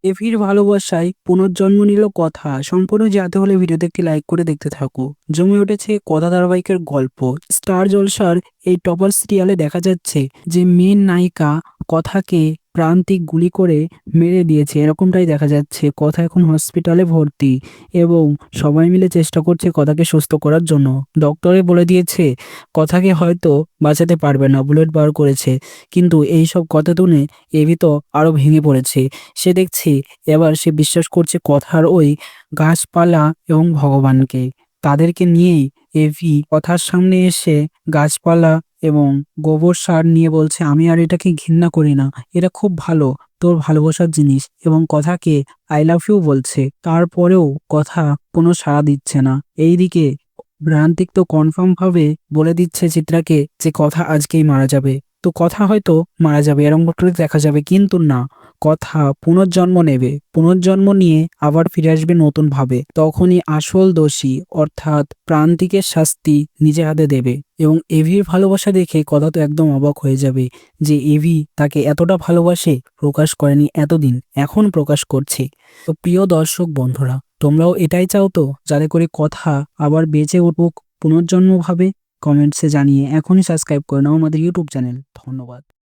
এভির ভালোবাসায় পুনর্জন্ম নিল কথা। সম্পূর্ণ জানতে হলে ভিডিওতে একটি লাইক করে দেখতে থাকো। জমে উঠেছে কথা ধারাবাহিকের গল্প। স্টার জলসার এই টপার সিরিয়ালে দেখা যাচ্ছে যে মেন নায়িকা কথাকে প্রান্তিক গুলি করে মেরে দিয়েছে, এরকমটাই দেখা যাচ্ছে। কথা এখন হসপিটালে ভর্তি এবং সবাই মিলে চেষ্টা করছে কথাকে সুস্থ করার জন্য। ডক্টরে বলে দিয়েছে কথাকে হয়তো বাঁচাতে পারবে না, বুলেট বার করেছে। কিন্তু এই সব কথা শুনে এভি তো আরো ভেঙে পড়েছে। সে দেখছে এবার সে বিশ্বাস করছে কথার ওই গাছপালা এবং ভগবানকে। তাদেরকে নিয়েই এভি কথার সামনে এসে গাছপালা এবং গোবর সার নিয়ে বলছে, আমি আর এটাকে ঘৃণা করি না, এটা খুব ভালো, তোর ভালোবাসার জিনিস। এবং কথাকে আই লাভ ইউ বলছে। তারপরেও কথা কোনো সাড়া দিচ্ছে না। এইদিকে ভ্রান্তিক তো কনফার্ম ভাবে বলে দিচ্ছে চিত্রাকে যে কথা আজকেই মারা যাবে। তো কথা হয়তো মারা যাবে এরকম করে দেখা যাবে, কিন্তু না, কথা পুনর্জন্ম নেবে। পুনর্জন্ম নিয়ে আবার ফিরে আসবে নতুন ভাবে। তখনই আসল দোষী অর্থাৎ প্রান্তিকের শাস্তি নিজে হাতে দেবে। এবং এভির ভালোবাসা দেখে কথা তো একদম অবাক হয়ে যাবে যে এভি তাকে এতটা ভালোবাসে, প্রকাশ করেনি এতদিন, এখন প্রকাশ করছে। তো প্রিয় দর্শক বন্ধুরা, তোমরাও এটাই চাও তো যাতে করে কথা আবার বেঁচে উঠুক পুনর্জন্ম ভাবে? কমেন্টসে জানিয়ে এখনই সাবস্ক্রাইব করে নাও আমাদের ইউটিউব চ্যানেল। ধন্যবাদ।